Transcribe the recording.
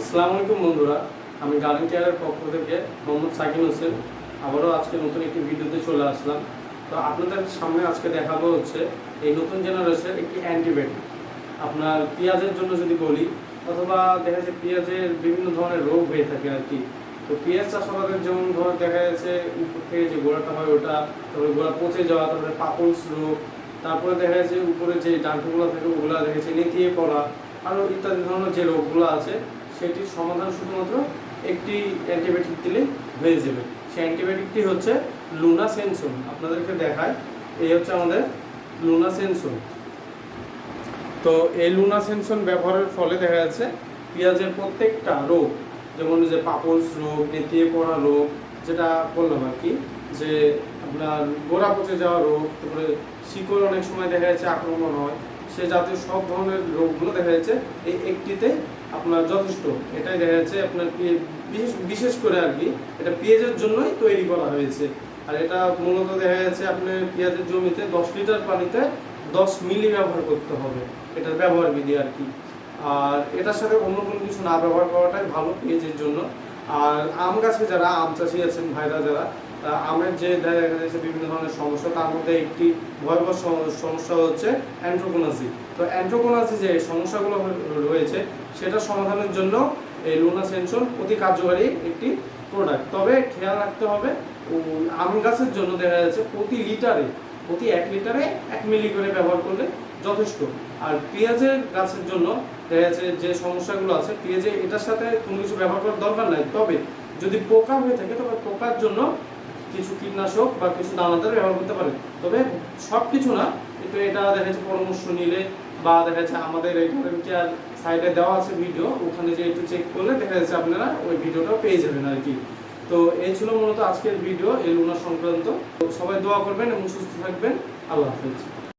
আসসালামু আলাইকুম বন্ধুরা, আমি গার্ডেন কেয়ারের পক্ষ থেকে মোহাম্মদ সাকিন হোসেন আবারও আজকে নতুন একটি ভিডিওতে চলে আসলাম। তো আপনাদের সামনে আজকে দেখাবো হচ্ছে এই নতুন জেনারেশনের একটি অ্যান্টিবায়োটিক। আপনার পেঁয়াজের জন্য যদি বলি, অথবা দেখা যাচ্ছে পেঁয়াজের বিভিন্ন ধরনের রোগ হয়ে থাকে আর কি। তো পেঁয়াজ চাষাবাদের যেমন দেখা যাচ্ছে উপর থেকে যে গোড়াটা হয় ওটা, তারপরে গোড়া পচে যাওয়া, তারপরে পাপলস রোগ, তারপরে দেখা যাচ্ছে উপরে যে ডাঁটগুলো থাকে ওগুলো দেখা যাচ্ছে নেতিয়ে পড়া, আরও ইত্যাদি ধরনের যে রোগগুলো আছে সেটির সমাধান শুধুমাত্র একটি অ্যান্টিবায়োটিক দিলে হয়ে যাবে। সেই অ্যান্টিবায়োটিকটি হচ্ছে লুনাসেনসন। আপনাদেরকে দেখায়, এই হচ্ছে আমাদের লুনাসেনসন। তো এই লুনাসেনসন ব্যবহারের ফলে দেখা যাচ্ছে পেঁয়াজের প্রত্যেকটা রোগ, যেমন যে পাপলস রোগ, নেতিয়ে পড়া রোগ, যেটা বললাম আর কি, যে আপনার গোড়া পচে যাওয়া রোগ, তারপরে শিকড় অনেক সময় দেখা যাচ্ছে আক্রমণ হয়, সে জাতীয় সব ধরনের রোগগুলো দেখা যাচ্ছে এই একটিতে আপনার যথেষ্ট। এটাই দেখা যাচ্ছে আপনার বিশেষ করে আর কি এটা পেঁয়াজের জন্যই তৈরি করা হয়েছে। আর এটা মূলত দেখা যাচ্ছে আপনার পেঁয়াজের জমিতে 10 লিটার পানিতে 10 মিলি ব্যবহার করতে হবে, এটার ব্যবহার বিধি আর কি। আর এটার সাথে অন্য কোনো কিছু না ব্যবহার করাটাই ভালো পেঁয়াজের জন্য। আর আম গাছে যারা আম চাষি আছেন ভাইরা, যারা আমের যে দেখা যাচ্ছে বিভিন্ন ধরনের সমস্যা, তার মধ্যে একটি ভয়াবহ সমস্যা হচ্ছে অ্যান্ট্রোকোনাসি। তো অ্যান্ট্রোকোনাসি যে সমস্যাগুলো রয়েছে সেটা সমাধানের জন্য এই লুনাসেনসন অতি কার্যকারী একটি প্রোডাক্ট। তবে খেয়াল রাখতে হবে, আম গাছের জন্য দেখা যাচ্ছে প্রতি 1 লিটারে 1 মিলি করে ব্যবহার করলে যথেষ্ট। আর পেঁয়াজের গাছের জন্য দেখা যাচ্ছে যে সমস্যাগুলো আছে পেঁয়াজে, এটার সাথে কোনো কিছু ব্যবহার করার দরকার নাই। তবে যদি পোকা হয়ে থাকে তবে পোকার জন্য কিছু কীটনাশক বা কিছু দানাদার ব্যবহার করতে পারেন। তবে সব কিছু না, কিন্তু এটা দেখা যাচ্ছে পরামর্শ নিলে, বা দেখা যাচ্ছে আমাদের এই কেয়ার সাইডে দেওয়া আছে ভিডিও, ওখানে যে একটু চেক করলে দেখা যাচ্ছে আপনারা ওই ভিডিওটাও পেয়ে যাবেন আর কি। তো এই ছিল মূলত আজকের ভিডিও এই লুনা সংক্রান্ত। তো সবাই দোয়া করবেন এবং সুস্থ থাকবেন। আল্লাহ হাফেজ।